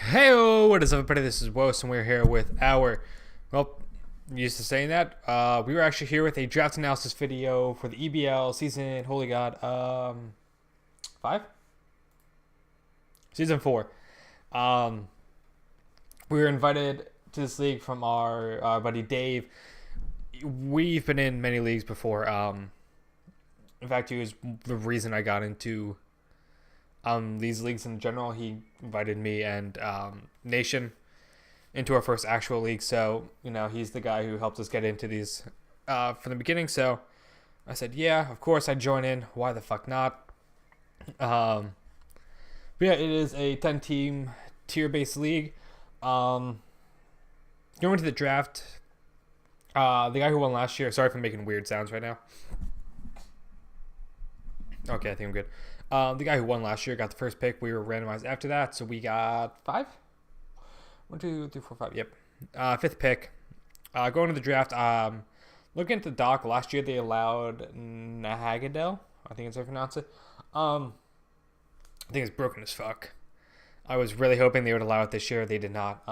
Hey, what is up, everybody? This is Woes, and we're here with our, well, I'm used to saying that. We were actually here with a draft analysis video for the EBL season, holy god, 5? Season 4. Um, we were invited to this league from our buddy Dave. We've been in many leagues before. In fact, he was the reason I got into these leagues in general. He invited me and Nation into our first actual league. So, he's the guy who helped us get into these from the beginning. So I said, yeah, of course I'd join in. Why the fuck not? But yeah, it is a 10-team tier-based league. Going to the draft, the guy who won last year, sorry for making weird sounds right now. Okay, I think I'm good. The guy who won last year got the first pick. We were randomized after that, so we got 5? 1, 2, 3, 4, 5. Yep. Fifth pick. Going to the draft. Looking at the doc, last year they allowed Nahagadel. I think it's how you pronounce it. I think it's broken as fuck. I was really hoping they would allow it this year. They did not.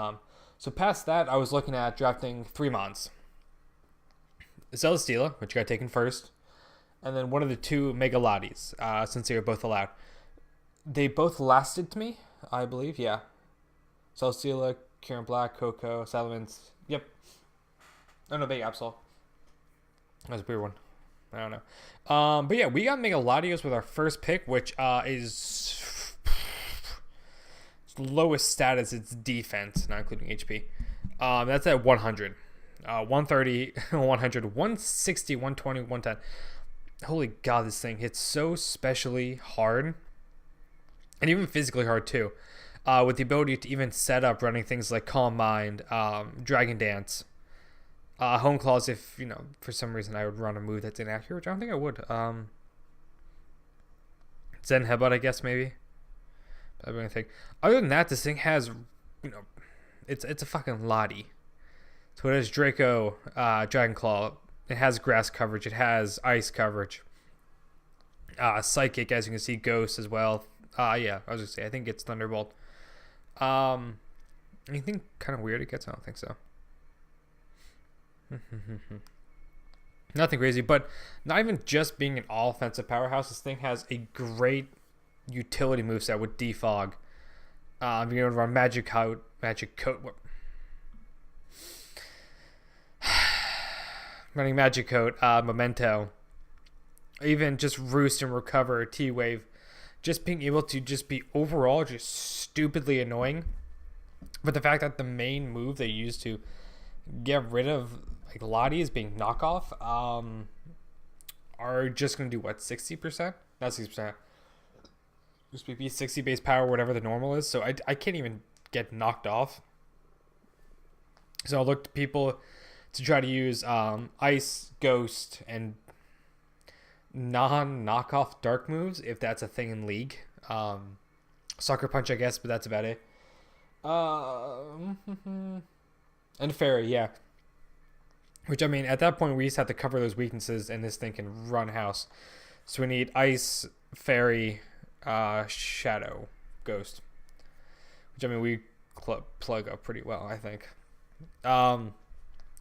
So past that, I was looking at drafting 3 Mons. Celesteela, which got taken first, and then one of the 2 Megalatis, since they were both allowed. They both lasted to me, I believe, yeah. Celesteela, Kieran Black, Coco, Salamence, yep. Oh, no, Big Absol. That was a weird one. I don't know. But yeah, we got Megaladios with our first pick, which is lowest status, it's defense, not including HP. That's at 100. 130, 100, 160, 120, 110. Holy god, this thing hits so specially hard, and even physically hard too, with the ability to even set up running things like Calm Mind, Dragon Dance, Home Claws, if for some reason I would run a move that's inaccurate, which I don't think I would. Zen Headbutt, I guess, maybe. I don't think. Other than that, this thing has, it's a fucking Lottie. So it has Draco, Dragon Claw. It has grass coverage. It has ice coverage. Psychic, as you can see, Ghost as well. Yeah, I was gonna say, I think it's Thunderbolt. Anything kind of weird it gets? I don't think so. Nothing crazy, but not even just being an all-offensive powerhouse. This thing has a great utility moveset with Defog. Being able to run Magic Coat. Running Magic Coat, Memento, even just Roost and Recover, T-Wave, just being able to just be overall just stupidly annoying. But the fact that the main move they use to get rid of like Lottie is being knockoff, are just going to do what, 60%? Not 60%. Just be 60 base power, whatever the normal is. So I can't even get knocked off. So I'll look to people to try to use Ice, Ghost, and non-knockoff dark moves, if that's a thing in League. Sucker Punch, I guess, but that's about it. And Fairy, yeah. Which, I mean, at that point, we just have to cover those weaknesses, and this thing can run house. So we need Ice, Fairy, Shadow, Ghost. Which, I mean, we plug up pretty well, I think.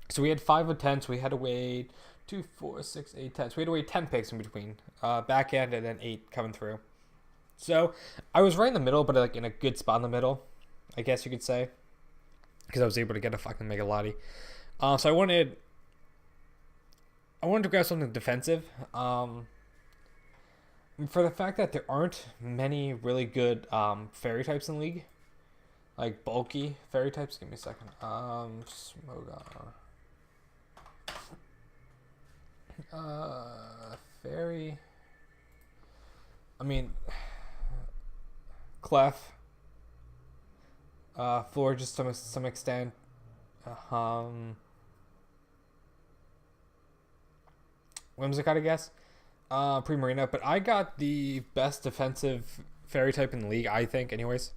So we had 5 of 10, so we had to wait 2, 4, 6, 8, 10. So we had to wait 10 picks in between. Back end and then 8 coming through. So I was right in the middle, but like in a good spot in the middle, I guess you could say. Because I was able to get a fucking Megalati. So I wanted to grab something defensive. For the fact that there aren't many really good fairy types in League. Like bulky fairy types. Give me a second. Smogon. Fairy. I mean, Clef. Floor, just to some extent. Whimsicott, I guess. Primarina, but I got the best defensive fairy type in the league, I think, anyways.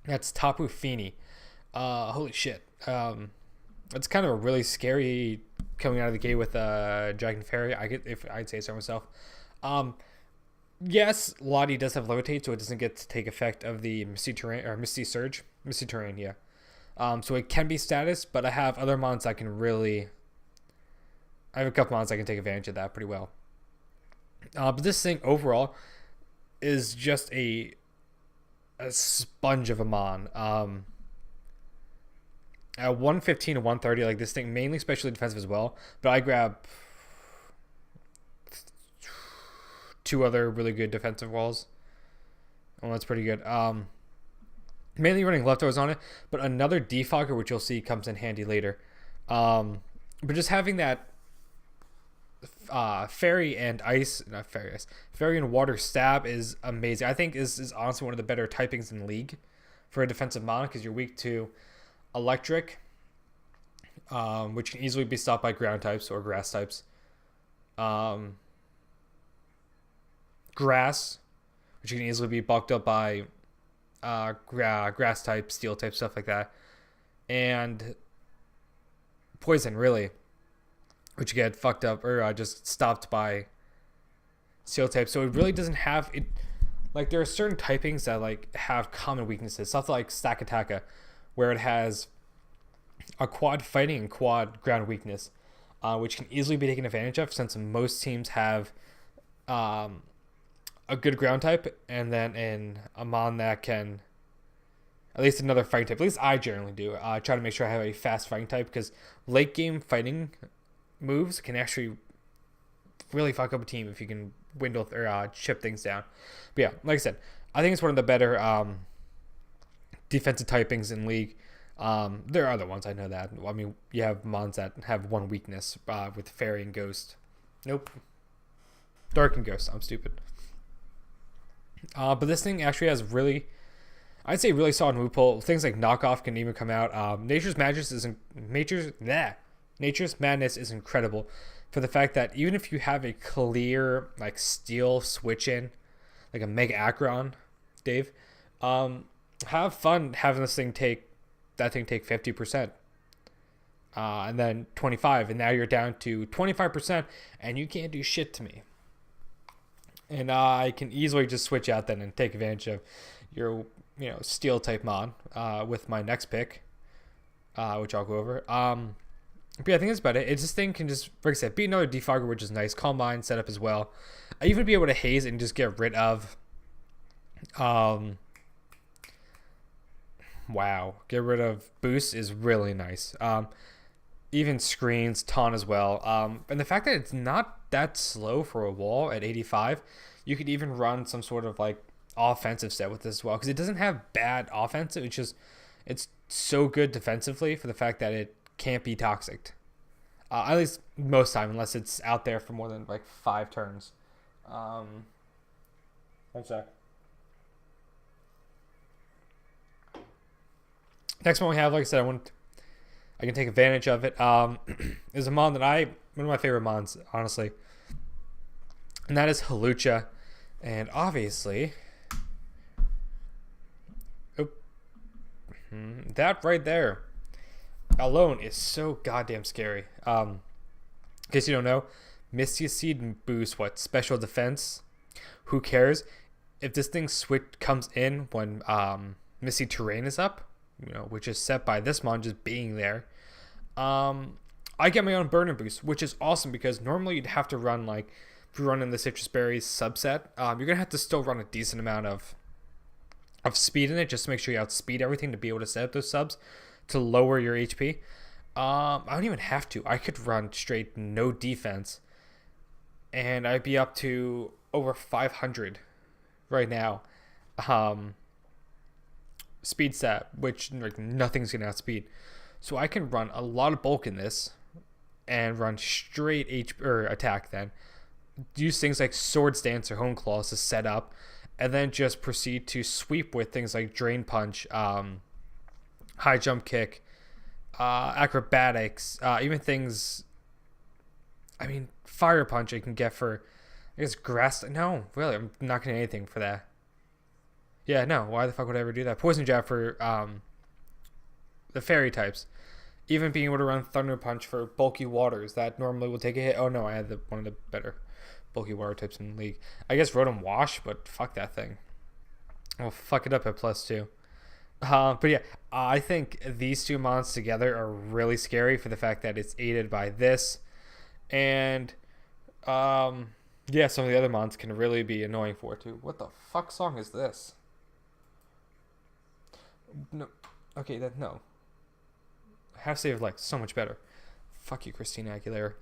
That's Tapu Fini. Holy shit. It's kind of a really scary coming out of the gate with Dragon Fairy. I'd say so myself. Yes, Lottie does have levitate, so it doesn't get to take effect of the Misty Terrain or Misty Surge. Misty Terrain, yeah. So it can be status, but I have other mons that can really. I have a couple mons that can take advantage of that pretty well. But this thing overall is just a sponge of a mon. At 115 to 130, like this thing mainly specially defensive as well. But I grab two other really good defensive walls. Oh, that's pretty good. Mainly running leftovers on it, but another defogger, which you'll see comes in handy later. But just having that fairy and ice, not fairy ice, fairy and water stab is amazing. I think this is honestly one of the better typings in the league for a defensive mon because you're weak to electric, which can easily be stopped by ground types or grass types. Grass, which can easily be bulked up by grass type, steel type, stuff like that. And poison, really, which get fucked up or just stopped by steel type. So it really doesn't have it. Like there are certain typings that like have common weaknesses. Stuff like Stakataka, where it has a quad fighting and quad ground weakness, which can easily be taken advantage of since most teams have a good ground type, and then in a mon that can at least another fighting type. At least I generally do. Try to make sure I have a fast fighting type because late game fighting moves can actually really fuck up a team if you can windle or chip things down. But yeah, like I said, I think it's one of the better defensive typings in league. There are other ones, I know that. I mean, you have mons that have one weakness with fairy and ghost. Nope. Dark and ghost. I'm stupid. But this thing actually has really, I'd say, really solid move pool. Things like knockoff can even come out. Nature's Madness is incredible for the fact that even if you have a clear like steel switch in, like a Mega Acron, Dave, have fun having this thing take 50%. And then 25, and now you're down to 25%, and you can't do shit to me. And I can easily just switch out then and take advantage of your, steel type mon with my next pick, which I'll go over. But yeah, I think that's about it. This thing can just, like I said, be another defogger, which is nice. Calm Mind setup as well. I even be able to haze and just get rid of, get rid of boost is really nice. Even screens, taunt as well. And the fact that it's not that slow for a wall at 85, you could even run some sort of like offensive set with this as well because it doesn't have bad offensive. It's so good defensively for the fact that it can't be toxic. At least most time, unless it's out there for more than like 5 turns. One sec. Next one we have, like I said, I can take advantage of it. Is a mon that one of my favorite mons, honestly, and that is Halucha, and obviously, that right there alone is so goddamn scary. In case you don't know, Misty Seed boosts special defense. Who cares if this thing comes in when Misty Terrain is up? Which is set by this mon just being there. I get my own burner boost, which is awesome because normally you'd have to run if you're running the Citrus Berries subset, you're gonna have to still run a decent amount of speed in it just to make sure you outspeed everything to be able to set up those subs to lower your HP. I don't even have to. I could run straight no defense, and I'd be up to over 500 right now. Speed set, which nothing's gonna outspeed. So I can run a lot of bulk in this and run straight attack then. Use things like Sword Stance or Hone Claws to set up and then just proceed to sweep with things like Drain Punch, High Jump Kick, Acrobatics, even things, Fire Punch I can get for, I guess, Grass. No, really, I'm not getting anything for that. Yeah, no, why the fuck would I ever do that? Poison Jab for the fairy types. Even being able to run Thunder Punch for bulky waters that normally will take a hit. Oh no, I had one of the better bulky water types in the league. I guess Rotom Wash, but fuck that thing. I'll fuck it up at +2. But yeah, I think these two mons together are really scary for the fact that it's aided by this. And yeah, some of the other mons can really be annoying for it too. What the fuck song is this? No. Okay, no. Have Save like so much better. Fuck you, Christina Aguilera.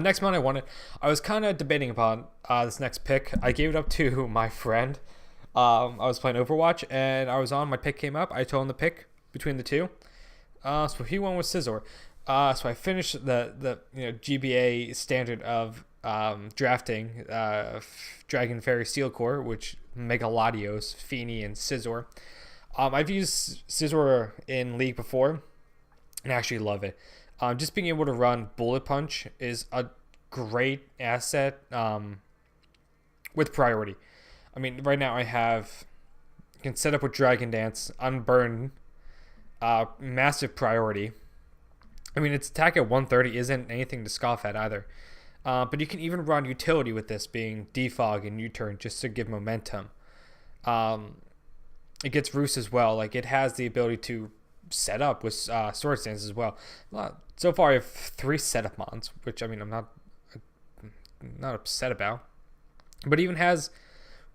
Next mon I was kind of debating upon this next pick. I gave it up to my friend. I was playing Overwatch and I was on. My pick came up. I told him the pick between the two. So he went with Scizor. So I finished the GBA standard of drafting Dragon Fairy Steel Core, which Mega Latios, Feeny, and Scizor. I've used Scizor in League before and I actually love it. Just being able to run Bullet Punch is a great asset with priority. I mean, right now I can set up with Dragon Dance, Unburn, massive priority. I mean, its attack at 130 isn't anything to scoff at either. But you can even run utility with this, being Defog and U-Turn, just to give momentum. It gets Roost as well. Like, it has the ability to set up with Sword Stance as well. So far, I have 3 setup mons, which, I mean, I'm not upset about. But even has,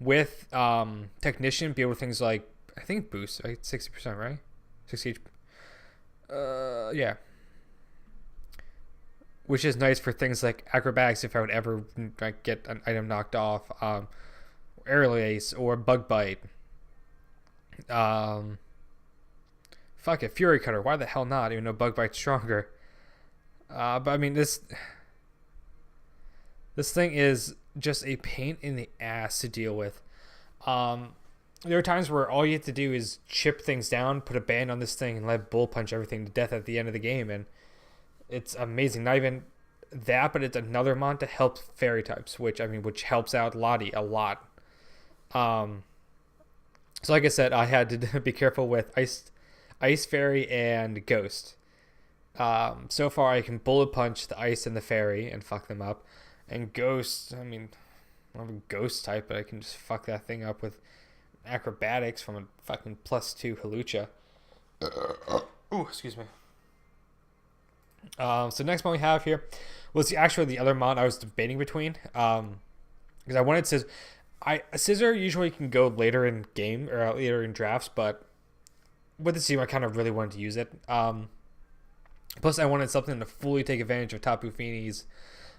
with Technician, be able to things like, I think boost, right? 60%, right? 60 HP. Yeah. Which is nice for things like Acrobatics if I would ever get an item knocked off. Aerial Ace or Bug Bite. Fuck it, Fury Cutter. Why the hell not? Even though Bug Bite's stronger. But I mean, this thing is just a pain in the ass to deal with. There are times where all you have to do is chip things down, put a band on this thing, and let Bull Punch everything to death at the end of the game, and it's amazing. Not even that, but it's another mon to help fairy types, which helps out Lottie a lot. So like I said, I had to be careful with Ice Fairy and Ghost. So far I can Bullet Punch the Ice and the Fairy and fuck them up. And Ghost, I mean, I'm a Ghost type, but I can just fuck that thing up with Acrobatics from a fucking +2 Halucha. Ooh, excuse me. So next mon we have here was actually the other mon I was debating between. Because I wanted Scizor usually can go later in game or later in drafts, but with this team I kind of really wanted to use it. Plus I wanted something to fully take advantage of Tapu Fini's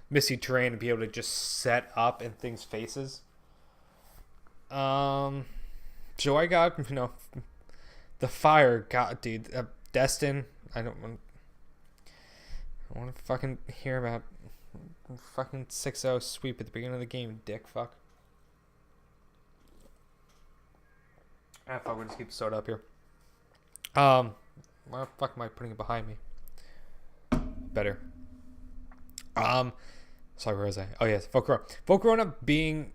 Misty Terrain and be able to just set up in things' faces. So I got, the fire god, dude, Destin. I want to fucking hear about fucking 6-0 sweep at the beginning of the game, dick fuck. Fuck, we'll just keep the soda up here. Why the fuck am I putting it behind me? Better. Sorry, where was I? Oh yes, Volcarona. Volcarona being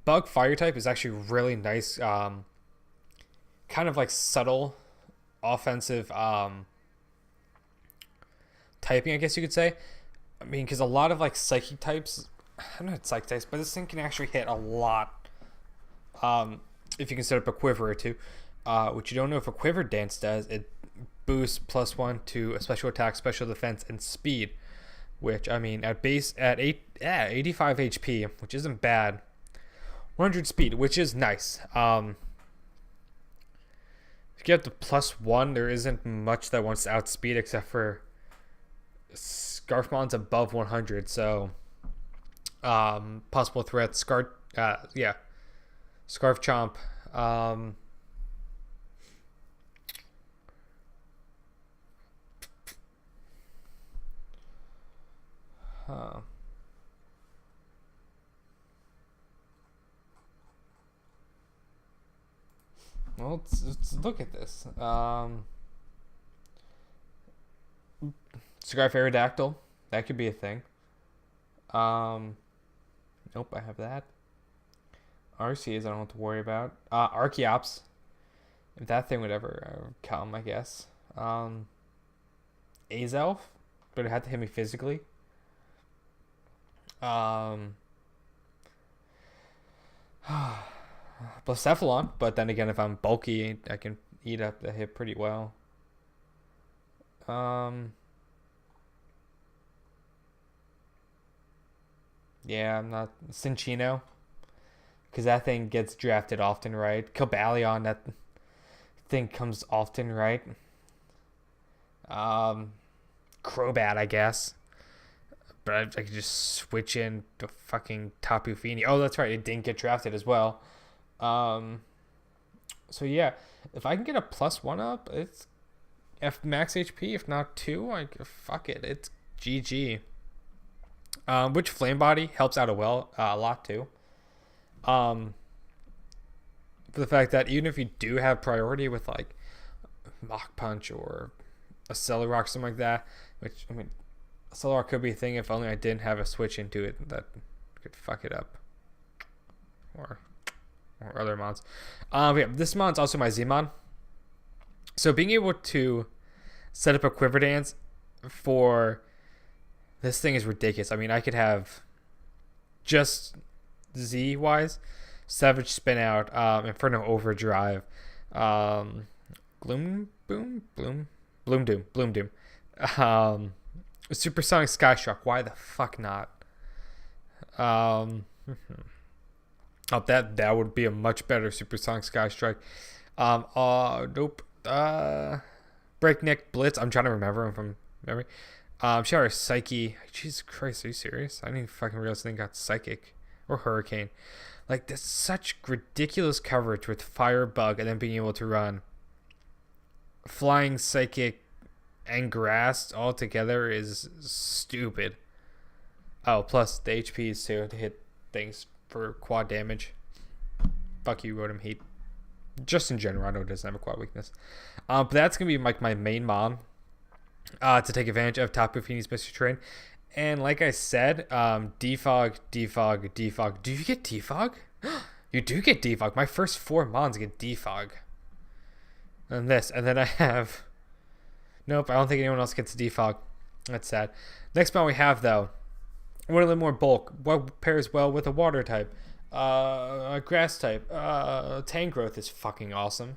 bug fire type is actually really nice. Kind of like subtle offensive typing, I guess you could say. I mean, because a lot of like psychic types, I don't know if it's psychic types, but this thing can actually hit a lot. If you can set up a quiver or two, which you don't know if a quiver dance does, it boosts +1 to a special attack, special defense, and speed. Which, I mean, at 85 HP, which isn't bad. 100 speed, which is nice. If you get the +1, there isn't much that wants to outspeed except for Scarfmon's above 100. So, possible threats. Scarf Chomp. Well, let's look at this. Scarf Aerodactyl. That could be a thing. Nope, I have that. Arceus, I don't have to worry about. Archeops. If that thing would ever come, I guess. Azelf. But it had to hit me physically. Um, Blacephalon, but then again, if I'm bulky, I can eat up the hit pretty well. Um, yeah, I'm not Cinchino because that thing gets drafted often, right? Cobalion, that thing comes often, right? Um, Crobat, I guess. But I could just switch in to fucking Tapu Fini. Oh, that's right. It didn't get drafted as well. Um, so yeah, if I can get a +1 up, it's F max HP. If not two, like fuck it, it's GG. Which Flame Body helps out a lot too. Um, for the fact that even if you do have priority with like Mach Punch or a Celerock, something like that, which I mean, Celerock could be a thing if only I didn't have a switch into it that could fuck it up, or other mons. Yeah, this mon's also my Zmon. So being able to set up a Quiver Dance for this thing is ridiculous. I mean, I could have just Z wise, Savage Spin Out, Inferno Overdrive, Gloom Boom, Bloom Doom, Supersonic Skystruck. Why the fuck not? Oh, that would be a much better Supersonic Skystrike. Nope. Breakneck Blitz. I'm trying to remember him from memory. Shower Psyche. Jesus Christ, are you serious? I didn't even fucking realize the thing got Psychic or Hurricane. Like, that's such ridiculous coverage with Fire Bug and then being able to run Flying, Psychic, and Grass all together is stupid. Oh, plus the HPs too to hit things for quad damage. Fuck you, Rotom Heat. Just in general, I know it doesn't have a quad weakness. But that's going to be like my main mon to take advantage of Tapu Fini's Mystery Terrain. And like I said, Defog. Do you get Defog? You do get Defog. My first 4 mons get Defog. And this. And then I have... Nope, I don't think anyone else gets Defog. That's sad. Next mon we have, though, one of the more bulk. What pairs well with a water type? A grass type. Tangrowth is fucking awesome.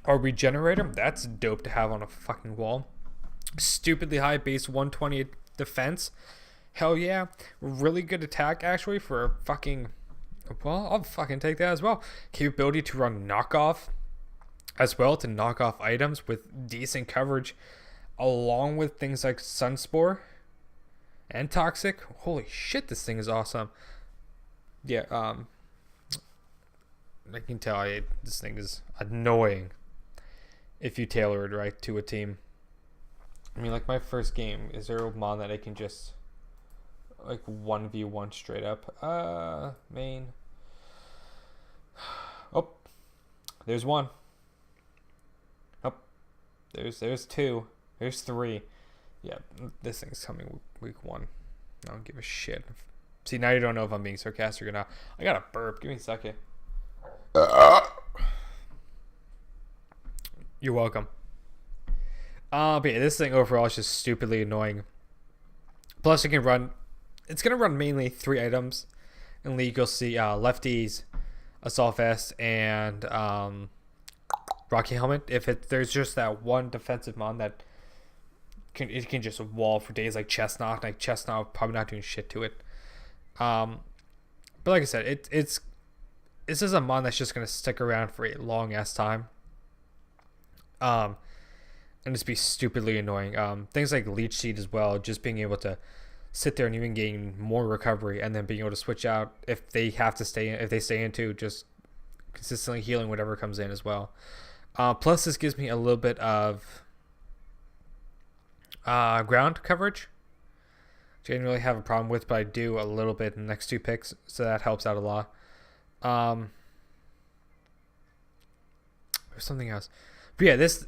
Or Regenerator. That's dope to have on a fucking wall. Stupidly high base 120 defense. Hell yeah. Really good attack, actually, for a fucking... Well, I'll fucking take that as well. Capability to run knockoff as well, to knock off items with decent coverage, along with things like Sunspore and Toxic. Holy shit, this thing is awesome. Yeah, I can tell you this thing is annoying if you tailor it right to a team. I mean, like my first game, is there a mon that I can just like 1v1 straight up? Main. Oh, there's one. Oh, there's 2. There's 3. Yeah, this thing's coming week 1. I don't give a shit. See, now you don't know if I'm being sarcastic or not. I got a burp. Give me a second. You're welcome. But yeah, this thing overall is just stupidly annoying. Plus, it can run... It's going to run mainly 3 items. In League, you'll see Lefties, Assault Vest, and Rocky Helmet. If there's just that one defensive mon that it can just wall for days, like Chestnut. Like Chestnut, probably not doing shit to it. But like I said, this is a mon that's just going to stick around for a long-ass time. And just be stupidly annoying. Things like Leech Seed as well, just being able to sit there and even gain more recovery, and then being able to switch out if they have to stay in, if they stay into just consistently healing whatever comes in as well. Plus, this gives me a little bit of ground coverage, which I didn't really have a problem with, but I do a little bit in the next 2 picks, so that helps out a lot. There's something else, but yeah, this.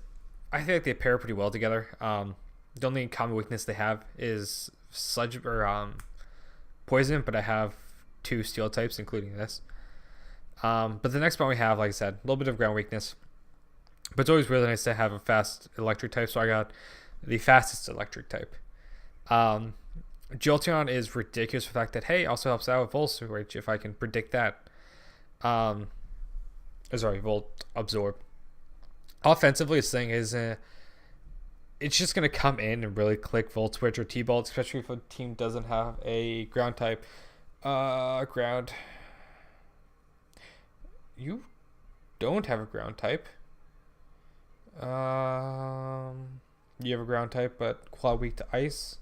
I feel like they pair pretty well together. The only common weakness they have is sludge or poison, but I have 2 steel types, including this. But the next one we have, like I said, a little bit of ground weakness. But it's always really nice to have a fast electric type, so I got the fastest electric type. Jolteon is ridiculous for the fact that, hey, also helps out with Volt Switch if I can predict that. Sorry, Volt Absorb. Offensively, this thing is it's just going to come in and really click Volt Switch or T-Bolt, especially if a team doesn't have a ground type. Ground. You don't have a ground type. You have a ground type, but Claw weak to Ice.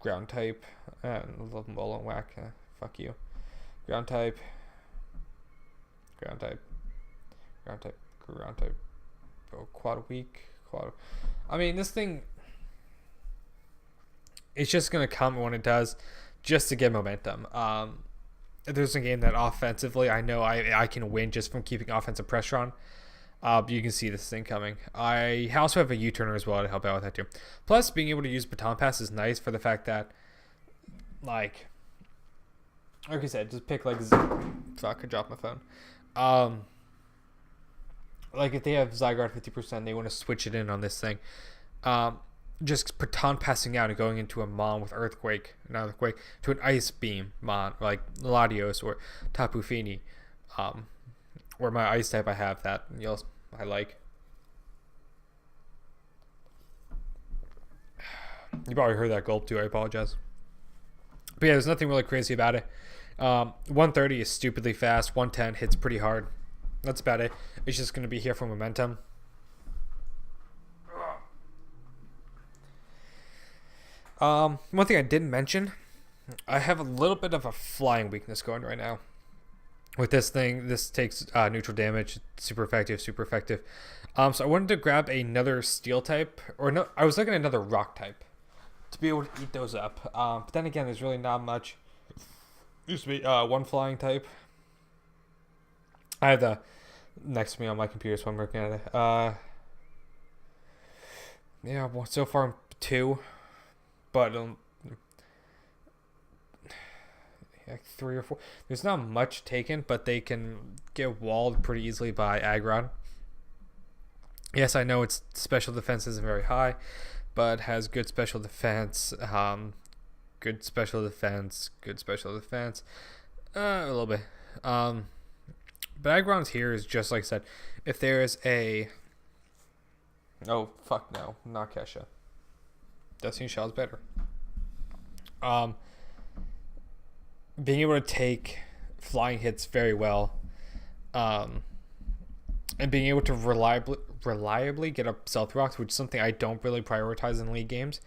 Ground type. Love Molo and Whack. Fuck you. Ground type. Ground type. Ground type. Ground type. Oh, quad weak. Quad. I mean, this thing. It's just gonna come when it does, just to get momentum. There's a game that offensively, I know I can win just from keeping offensive pressure on. You can see this thing coming. I also have a U-turner as well to help out with that too. Plus, being able to use baton pass is nice for the fact that, like I said, just pick like fuck, I dropped my phone. Like if they have Zygarde 50%, they want to switch it in on this thing. Just baton passing out and going into a Mon with Earthquake, not Earthquake, to an Ice Beam Mon, like Latios or Tapu Fini. Or my Ice type I have that I like. You probably heard that gulp too, I apologize. But yeah, there's nothing really crazy about it. 130 is stupidly fast, 110 hits pretty hard. That's about it. It's just going to be here for momentum. One thing I didn't mention, I have a little bit of a flying weakness going right now. With this thing, this takes neutral damage. Super effective, super effective. So I wanted to grab another steel type, or no, I was looking at another rock type to be able to eat those up. But then again, there's really not much. Used to be one flying type. I have the next to me on my computer, so I'm looking at it. Yeah, well, so far 2, but like 3 or 4. There's not much taken, but they can get walled pretty easily by Aggron. Yes, I know its special defense isn't very high, but has good special defense. Good special defense. Good special defense. A little bit. But Aggron's here is just like I said. If there is a... Oh, fuck no. Not Kesha. Destiny Shell's better. Being able to take flying hits very well, and being able to reliably get up Stealth Rocks, which is something I don't really prioritize in league games,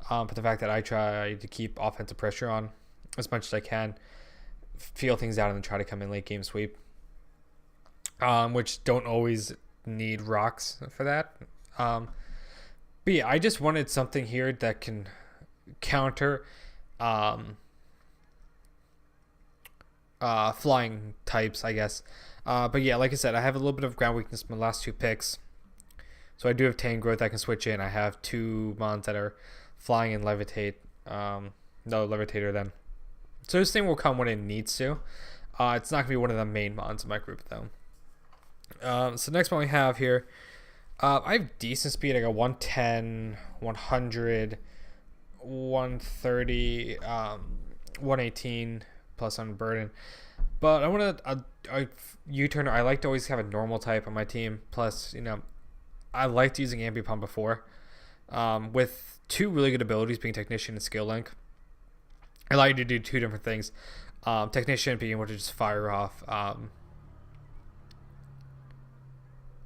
but the fact that I try to keep offensive pressure on as much as I can, feel things out and then try to come in late game sweep, which don't always need rocks for that. But yeah, I just wanted something here that can counter flying types, I guess. But yeah, like I said, I have a little bit of ground weakness in my last 2 picks. So I do have Tangrowth I can switch in. I have 2 mons that are flying and levitate. No, Levitator then. So this thing will come when it needs to. It's not going to be one of the main mons in my group, though. So next one we have here. I have decent speed. I got 110, 100, 130, 118 plus on burden. But I want a U-turner. I like to always have a normal type on my team. Plus, I liked using Ambipom before. With 2 really good abilities being Technician and Skill Link. I like to do 2 different things. Technician being able to just fire off,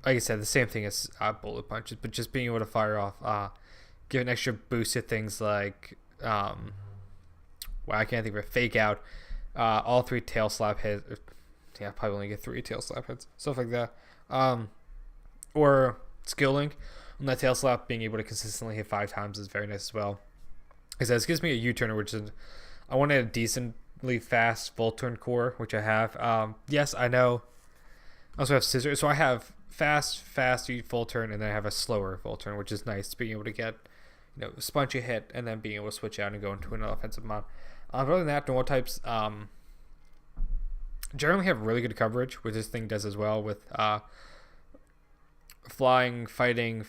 like I said, the same thing as bullet punches, but just being able to fire off, give an extra boost to things like, I can't think of it, Fake Out, all 3 tail slap hits. Yeah, probably only get 3 tail slap hits, stuff like that. Or Skill Link on that tail slap, being able to consistently hit 5 times is very nice as well. Because this gives me a U-turner, which is, I wanted a decently fast Volt Turn core, which I have. Yes, I know. I also have Scissors, so I have fast full turn, and then I have a slower full turn, which is nice, being able to get, sponge a hit, and then being able to switch out and go into an offensive mod. Other than that, normal types generally have really good coverage, which this thing does as well, with flying, fighting,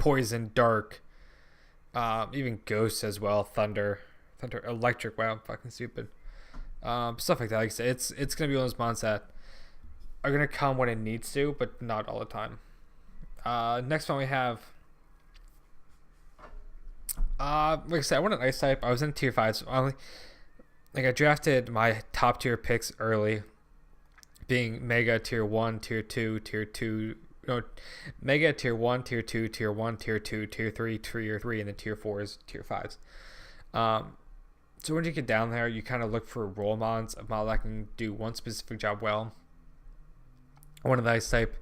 poison, dark, even ghosts as well, thunder, electric. Wow, I'm fucking stupid. Stuff like that. Like I said, it's gonna be one of those mons that are gonna come when it needs to, but not all the time. Next one we have. Like I said, I went an ice type. I was in tier 5, so I drafted my top tier picks early, being Mega tier 1, tier 2, tier 2. No, Mega tier 1, tier 2, tier 1, tier 2, tier 3, tier 3, and then tier 4s, tier 5s. So when you get down there, you kind of look for role mons, a mod that can do one specific job well. One of the ice type.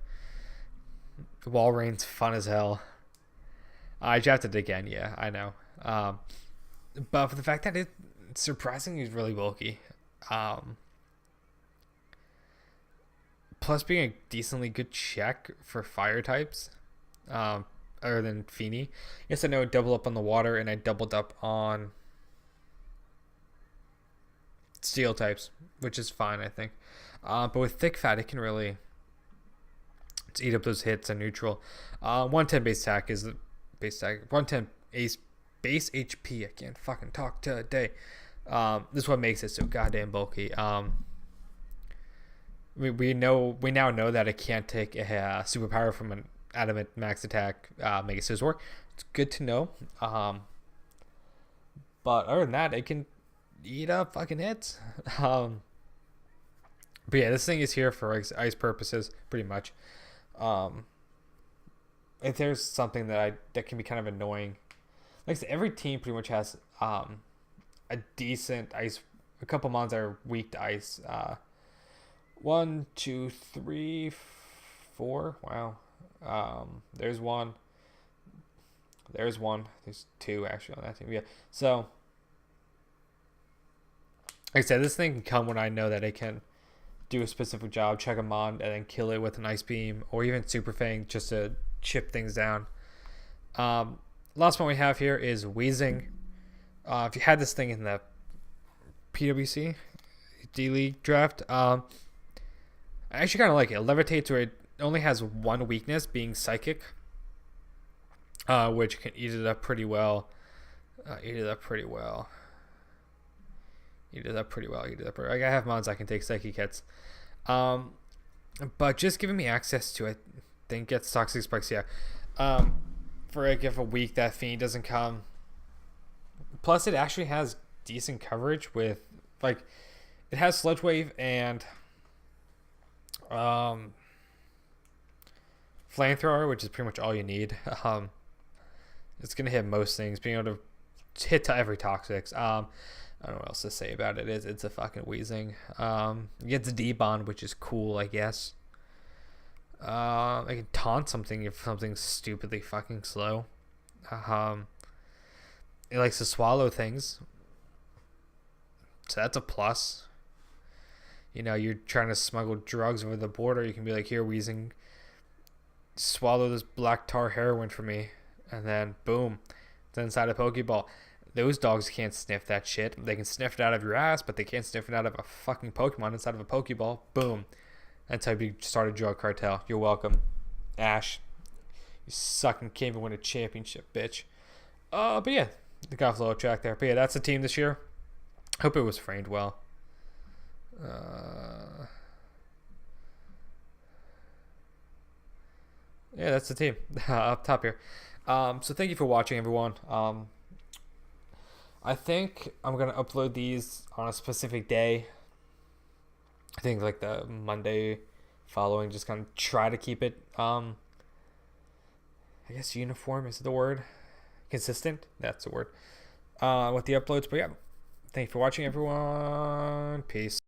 Wall Rain's fun as hell. I drafted it again, yeah, I know. But for the fact that it's surprisingly really bulky. Plus being a decently good check for fire types. Other than Feeny. Yes, I know I double up on the water and I doubled up on steel types, which is fine, I think. But with thick fat, it can really eat up those hits and neutral. 110 base attack is the base attack. 110 base HP. I can't fucking talk today. This is what makes it so goddamn bulky. We now know that it can't take a superpower from an adamant max attack Mega Scizor. It's good to know. But other than that, it can eat up fucking hits. But yeah, this thing is here for ice purposes, pretty much. If there's something that can be kind of annoying, like I said, every team pretty much has a decent ice. A couple mons are weak to ice. 1, 2, 3, 4. Wow. There's one. There's two actually on that team. Yeah. So, like I said, this thing can come when I know that it can do a specific job, check a mon, and then kill it with an ice beam or even super fang just to chip things down. Last one we have here is Wheezing. If you had this thing in the PWC D League draft, I actually kind of like it. It levitates where it only has one weakness, being psychic, which can eat it up pretty well. Like I have mons I can take psychic hits. But just giving me access to it, I think gets toxic spikes. Yeah. For like if a week that Fiend doesn't come. Plus, it actually has decent coverage with like it has Sludge Wave and Flamethrower, which is pretty much all you need. It's gonna hit most things, being able to hit to every toxics. I don't know what else to say about it. It's a fucking Wheezing. It gets D-Bond, which is cool, I guess. I can taunt something if something's stupidly fucking slow. It likes to swallow things, so that's a plus. You know, you're trying to smuggle drugs over the border, you can be like, here, Wheezing, swallow this black tar heroin for me, and then boom, it's inside a Pokeball. Those dogs can't sniff that shit. They can sniff it out of your ass, but they can't sniff it out of a fucking Pokemon inside of a Pokeball. Boom. That's how you start a drug cartel. You're welcome, Ash. You suck and can't even win a championship, bitch. But yeah, the got a little track there. But yeah, that's the team this year. Hope it was framed well. Yeah, that's the team up top here. So thank you for watching, everyone. I think I'm gonna upload these on a specific day. I think like the Monday following, just kind of try to keep it I guess uniform is the word. Consistent, that's the word. With the uploads. But yeah, thank you for watching, everyone. Peace.